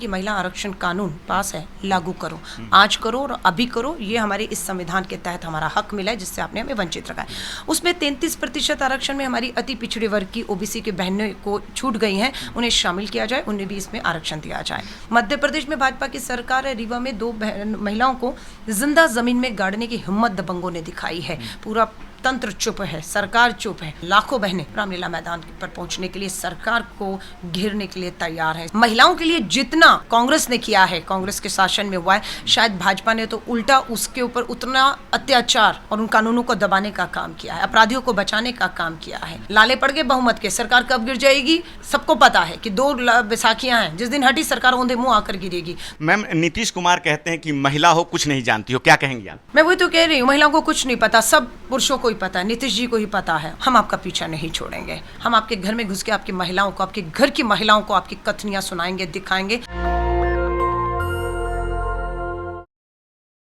कि महिला आरक्षण कानून पास है, लागू करो, आज करो और अभी करो। ये हमारे इस संविधान के तहत हमारा हक मिला है, जिससे आपने हमें वंचित रखा है। उसमें 33% आरक्षण में हमारी अति पिछड़े वर्ग की ओबीसी की बहनों को छूट गई हैं, उन्हें शामिल किया जाए, उन्हें भी इसमें आरक्षण दिया जाए। मध्य प्रदेश में भाजपा की सरकार है, रीवा में 2 महिलाओं को जिंदा जमीन में गाड़ने की हिम्मत दबंगों ने दिखाई है। पूरा तंत्र चुप है, सरकार चुप है। लाखों बहनें रामलीला मैदान पर पहुंचने के लिए सरकार को घेरने के लिए तैयार है। महिलाओं के लिए जितना कांग्रेस ने किया है, कांग्रेस के शासन में हुआ है, शायद भाजपा ने तो उल्टा उसके ऊपर उतना अत्याचार और उन कानूनों को दबाने का काम किया है, अपराधियों को बचाने का काम किया है। लाले पड़ गए बहुमत के, सरकार कब गिर जाएगी सबको पता है कि 2 बैसाखियां हैं, जिस दिन हटी सरकार औंधे मुंह आकर गिरेगी। मैम, नीतीश कुमार कहते हैं कि महिला हो कुछ नहीं जानती हो, क्या कहेंगी आप? मैं वही तो कह रही हूँ, महिलाओं को कुछ नहीं पता, सब पुरुषों को ही पता है, नीतीश जी को ही पता है। हम आपका पीछा नहीं छोड़ेंगे, हम आपके घर में घुस के आपकी महिलाओं को, आपके घर की महिलाओं को आपकी कथनियां सुनाएंगे, दिखाएंगे।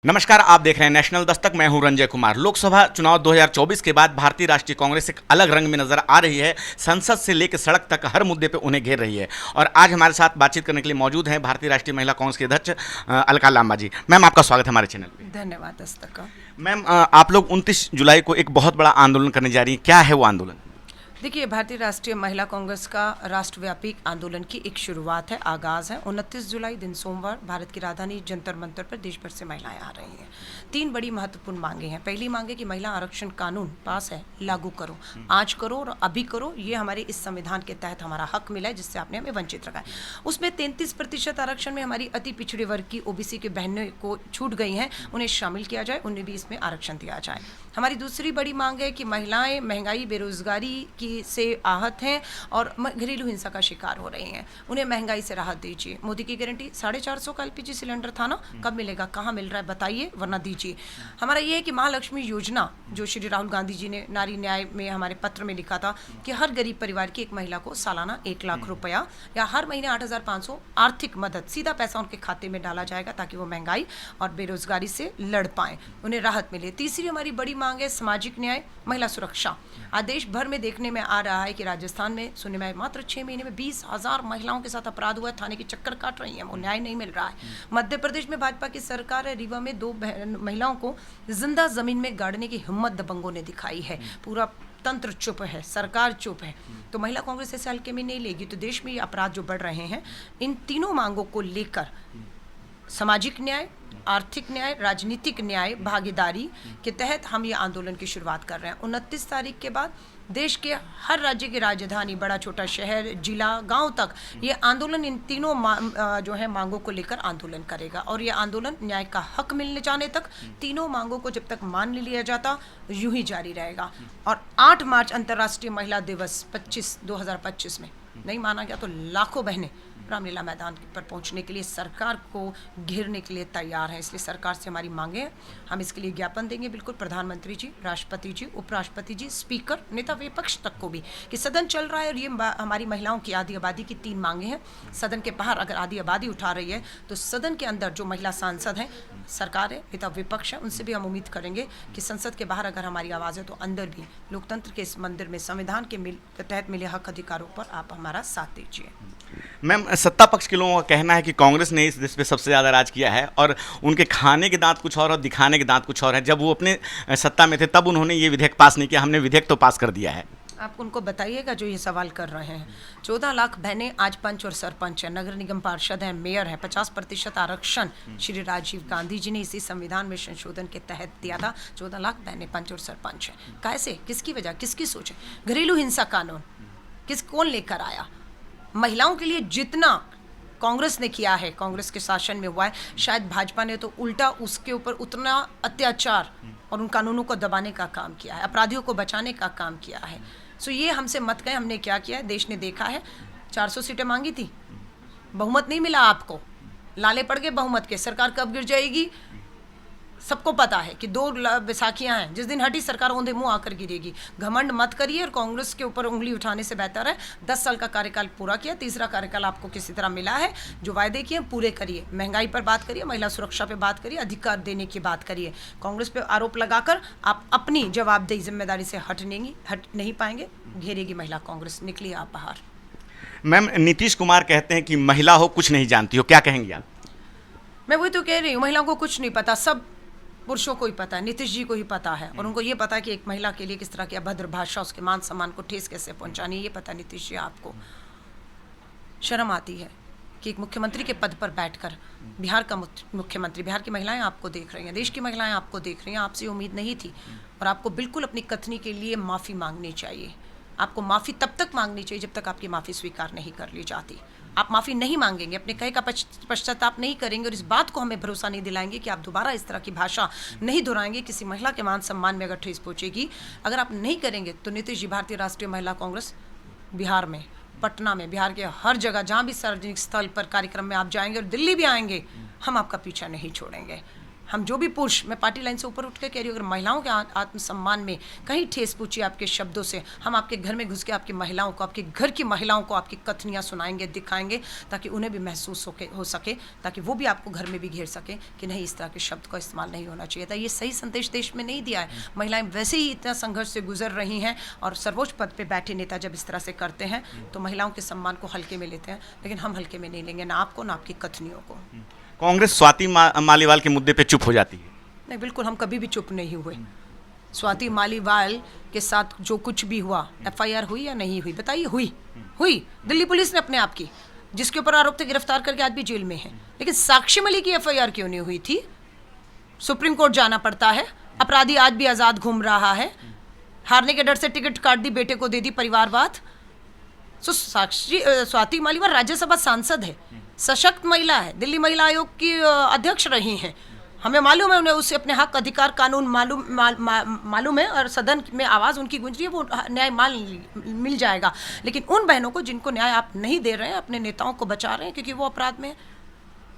नमस्कार, आप देख रहे हैं नेशनल दस्तक। मैं हूं रंजय कुमार। लोकसभा चुनाव 2024 के बाद भारतीय राष्ट्रीय कांग्रेस एक अलग रंग में नजर आ रही है। संसद से लेकर सड़क तक हर मुद्दे पे उन्हें घेर रही है। और आज हमारे साथ बातचीत करने के लिए मौजूद हैं भारतीय राष्ट्रीय महिला कांग्रेस के अध्यक्ष अलका लांबा जी। मैम, आपका स्वागत है हमारे चैनल पे। धन्यवाद दस्तक का। मैम, आप लोग 29 जुलाई को एक बहुत बड़ा आंदोलन करने जा रही हैं, क्या है वो आंदोलन? देखिए, भारतीय राष्ट्रीय महिला कांग्रेस का राष्ट्रव्यापी आंदोलन की एक शुरुआत है, आगाज है। 29 जुलाई दिन सोमवार भारत की राजधानी जंतर मंतर पर देश भर से महिलाएं आ रही हैं। 3 बड़ी महत्वपूर्ण मांगे हैं। पहली मांग है कि महिला आरक्षण कानून पास है, लागू करो, आज करो और अभी करो। ये हमारे इस संविधान के तहत हमारा हक मिला है, जिससे आपने हमें वंचित रखा है। उसमें 33% आरक्षण में हमारी अति पिछड़े वर्ग की ओबीसी की बहनों को छूट गई हैं, उन्हें शामिल किया जाए, उन्हें भी इसमें आरक्षण दिया जाए। हमारी दूसरी बड़ी मांग है कि महिलाएं महंगाई, बेरोजगारी की से आहत हैं और घरेलू हिंसा का शिकार हो रही हैं, उन्हें महंगाई से राहत दीजिए। मोदी की गारंटी 450 का एलपीजी सिलेंडर था ना, कब मिलेगा, कहाँ मिल रहा है बताइए, वरना दीजिए। हमारा ये है कि महालक्ष्मी योजना, जो श्री राहुल गांधी जी ने नारी न्याय में हमारे पत्र में लिखा था कि हर गरीब परिवार की एक महिला को सालाना 1 लाख रुपया या हर महीने 8,500 आर्थिक मदद सीधा पैसा उनके खाते में डाला जाएगा, ताकि वो महंगाई और बेरोजगारी से लड़ पाएं, उन्हें राहत मिले। तीसरी हमारी बड़ी मांग है सामाजिक न्याय, महिला सुरक्षा। आज देश भर में देखने में आ रहा है कि राजस्थान में सुनने में मात्र 6 महीने में 20,000 महिलाओं के साथ अपराध हुआ है, थाने के चक्कर काट रही हैं, वो न्याय नहीं मिल रहा है। मध्य प्रदेश में भाजपा की सरकार है, रीवा में 2 महिलाओं को जिंदा जमीन में गाड़ने की हिम्मत दबंगों ने दिखाई है। पूरा तंत्र चुप है, सरकार चुप है। तो महिला कांग्रेस ऐसे हल्के में नहीं लेगी। तो देश में ये अपराध जो बढ़ रहे हैं, इन तीनों मांगों को लेकर सामाजिक न्याय, आर्थिक न्याय, राजनीतिक न्याय, भागीदारी के तहत हम ये आंदोलन की शुरुआत कर रहे हैं। 29 तारीख के बाद देश के हर राज्य की राजधानी, बड़ा छोटा शहर, जिला, गांव तक ये आंदोलन इन तीनों जो है मांगों को लेकर आंदोलन करेगा। और ये आंदोलन न्याय का हक मिलने जाने तक, तीनों मांगों को जब तक मान लिया जाता, यूं ही जारी रहेगा। और 8 मार्च अंतर्राष्ट्रीय महिला दिवस 2025 में नहीं माना गया तो लाखों बहनें रामलीला मैदान पर पहुंचने के लिए सरकार को घेरने के लिए तैयार है। इसलिए सरकार से हमारी मांगे हैं, हम इसके लिए ज्ञापन देंगे बिल्कुल प्रधानमंत्री जी, राष्ट्रपति जी, उपराष्ट्रपति जी, स्पीकर, नेता विपक्ष तक को भी, कि सदन चल रहा है और ये हमारी महिलाओं की आधी आबादी की 3 मांगे हैं। सदन के बाहर अगर आधी आबादी उठा रही है, तो सदन के अंदर जो महिला सांसद हैं, सरकार है, नेता विपक्ष है, उनसे भी हम उम्मीद करेंगे कि संसद के बाहर अगर हमारी आवाज़ है, तो अंदर भी लोकतंत्र के इस मंदिर में संविधान के तहत मिले हक अधिकारों पर आप हमारा साथ दीजिए। मैम, सत्ता पक्ष के लोगों का कहना है कि कांग्रेस ने इस देश पे सबसे ज़्यादा राज किया है और उनके खाने के दांत कुछ और दिखाने के दांत कुछ और है। जब वो अपने सत्ता में थे तब उन्होंने ये विधेयक पास नहीं किया, हमने विधेयक तो पास कर दिया है। आप उनको बताइएगा जो ये सवाल कर रहे हैं। 14 लाख बहनें आज पंच और सरपंच हैं, नगर निगम पार्षद हैं, मेयर हैं। 50% आरक्षण श्री राजीव गांधी जी ने इसी संविधान में संशोधन के तहत दिया था। 14 लाख बहनें पंच और सरपंच हैं। कैसे, किसकी वजह, किसकी सोच है? घरेलू हिंसा कानून कौन लेकर आया? महिलाओं के लिए जितना कांग्रेस ने किया है, कांग्रेस के शासन में हुआ है, शायद भाजपा ने तो उल्टा उसके ऊपर उतना अत्याचार और उन कानूनों को दबाने का काम किया है, अपराधियों को बचाने का काम किया है। सो ये हमसे मत कहें हमने क्या किया है। देश ने देखा है, 400 सीटें मांगी थी, बहुमत नहीं मिला आपको, लाले पड़ गए बहुमत के, सरकार कब गिर जाएगी सबको पता है कि 2 बैसाखियां हैं, जिस दिन हटी सरकार औंधे मुंह आकर गिरेगी। घमंड मत करिए और कांग्रेस के ऊपर उंगली उठाने से बेहतर है 10 साल का कार्यकाल पूरा किया, तीसरा कार्यकाल आपको किसी तरह मिला है, जो वायदे किए पूरे करिए। महंगाई पर बात करिए, महिला सुरक्षा पे बात करिए, अधिकार देने की बात करिए। कांग्रेस पे आरोप लगाकर आप अपनी जवाबदेही जिम्मेदारी से हट नहीं पाएंगे, घेरेगी महिला कांग्रेस। निकलिए आप बाहर। मैम, नीतीश कुमार कहते हैं कि महिला हो कुछ नहीं जानती हो, क्या कहेंगी आप? मैं वही तो कह रही हूँ, महिलाओं को कुछ नहीं पता, सब पुरुषों को ही पता है, नीतीश जी को ही पता है। और उनको ये पता है कि एक महिला के लिए किस तरह की अभद्र भाषा, उसके मान सम्मान को ठेस कैसे पहुंचानी है, ये पता है नीतीश जी। आपको शर्म आती है कि एक मुख्यमंत्री के पद पर बैठकर बिहार का मुख्यमंत्री, बिहार की महिलाएं आपको देख रही हैं, देश की महिलाएं आपको देख रही हैं, आपसे उम्मीद नहीं थी। और आपको बिल्कुल अपनी कथनी के लिए माफ़ी मांगनी चाहिए। आपको माफ़ी तब तक मांगनी चाहिए जब तक आपकी माफ़ी स्वीकार नहीं कर ली जाती। आप माफ़ी नहीं मांगेंगे, अपने कहे का पश्चाताप नहीं करेंगे और इस बात को हमें भरोसा नहीं दिलाएंगे कि आप दोबारा इस तरह की भाषा नहीं दोहराएंगे, किसी महिला के मान सम्मान में अगर ठेस पहुँचेगी, अगर आप नहीं करेंगे तो नीतीश जी, भारतीय राष्ट्रीय महिला कांग्रेस बिहार में, पटना में, बिहार के हर जगह जहाँ भी सार्वजनिक स्थल पर कार्यक्रम में आप जाएंगे और दिल्ली भी आएंगे, हम आपका पीछा नहीं छोड़ेंगे। हम जो भी पुरुष, मैं पार्टी लाइन से ऊपर उठ के कह रही हूँ, अगर महिलाओं के आत्मसम्मान में कहीं ठेस पूछी आपके शब्दों से, हम आपके घर में घुस के आपकी महिलाओं को, आपके घर की महिलाओं को आपकी कथनियाँ सुनाएंगे, दिखाएंगे, ताकि उन्हें भी महसूस हो सके, ताकि वो भी आपको घर में भी घेर सके कि नहीं, इस तरह के शब्द का इस्तेमाल नहीं होना चाहिए था। ये सही संदेश देश में नहीं दिया है। महिलाएं वैसे ही इतना संघर्ष से गुजर रही हैं और सर्वोच्च पद पर बैठे नेता जब इस तरह से करते हैं तो महिलाओं के सम्मान को हल्के में लेते हैं, लेकिन हम हल्के में नहीं लेंगे, ना आपको ना आपकी कथनियों को। कांग्रेस स्वाति मालीवाल के मुद्दे पे चुप हो जाती है? नहीं, बिल्कुल हम कभी भी चुप नहीं हुए। स्वाति मालीवाल के साथ जो कुछ भी हुआ, एफआईआर हुई या नहीं हुई, बताइए? हुई। दिल्ली पुलिस ने अपने आप की, जिसके ऊपर आरोप थे, गिरफ्तार करके आज भी जेल में है। लेकिन साक्षी मलिक की एफआईआर क्यों नहीं हुई थी? सुप्रीम कोर्ट जाना पड़ता है, अपराधी आज भी आज़ाद घूम रहा है, हारने के डर से टिकट काट दी, बेटे को दे दी, परिवारवाद। स्वाति मालीवाल राज्यसभा सांसद है, सशक्त महिला है, दिल्ली महिला आयोग की अध्यक्ष रही हैं। हमें मालूम है, उन्हें उससे अपने हक अधिकार कानून मालूम है और सदन में आवाज़ उनकी गूंज रही है, वो न्याय मिल जाएगा। लेकिन उन बहनों को जिनको न्याय आप नहीं दे रहे हैं, अपने नेताओं को बचा रहे हैं क्योंकि वो अपराध में है,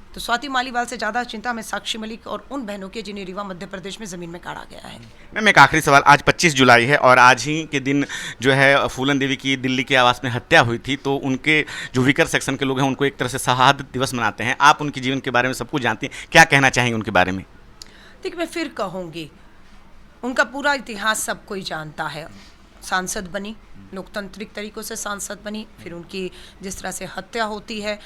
तो स्वाति मालीवाल से ज़्यादा चिंता हमें साक्षी मलिक और उन बहनों की जिन्हें रीवा मध्य प्रदेश में ज़मीन में गाड़ा गया है। मैम, एक आखिरी सवाल, आज 25 जुलाई है और आज ही के दिन जो है फूलन देवी की दिल्ली के आवास में हत्या हुई थी, तो उनके जो विकर सेक्शन के लोग हैं उनको एक तरह से शहादत दिवस मनाते हैं। आप उनके जीवन के बारे में सब कुछ जानती हैं, क्या कहना चाहेंगे उनके बारे में? देखिए, मैं फिर कहूँगी, उनका पूरा इतिहास सब कोई जानता है। सांसद बनी, लोकतांत्रिक तरीक़ों से सांसद बनी, फिर उनकी जिस तरह से हत्या होती है,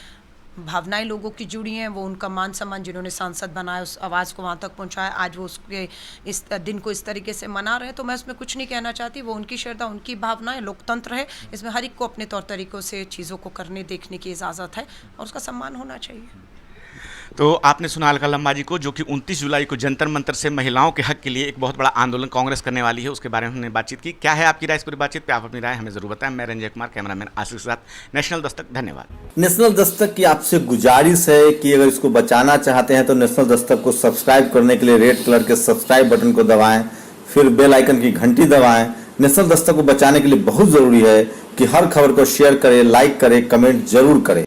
भावनाएं लोगों की जुड़ी हैं, वो उनका मान सम्मान, जिन्होंने सांसद बनाया, उस आवाज़ को वहाँ तक पहुँचाया, आज वो उसके इस दिन को इस तरीके से मना रहे हैं, तो मैं उसमें कुछ नहीं कहना चाहती। वो उनकी श्रद्धा, उनकी भावनाएं, लोकतंत्र है, इसमें हर एक को अपने तौर तरीक़ों से चीज़ों को करने देखने की इजाज़त है और उसका सम्मान होना चाहिए। तो आपने सुना अलका लंबा जी को, जो कि 29 जुलाई को जंतर मंतर से महिलाओं के हक के लिए एक बहुत बड़ा आंदोलन कांग्रेस करने वाली है, उसके बारे में हमने बातचीत की। क्या है आपकी राय इस पूरी बातचीत पे? आप अपनी राय हमें जरूर बताएं। मैं रंजय कुमार, कैमरामैन आशीष के साथ, नेशनल दस्तक। धन्यवाद। नेशनल दस्तक की आपसे गुजारिश है कि अगर इसको बचाना चाहते हैं तो नेशनल दस्तक को सब्सक्राइब करने के लिए रेड कलर के सब्सक्राइब बटन को दबाएं, फिर बेल आइकन की घंटी दबाएं। नेशनल दस्तक को बचाने के लिए बहुत जरूरी है कि हर खबर को शेयर करें, लाइक करें, कमेंट जरूर करें।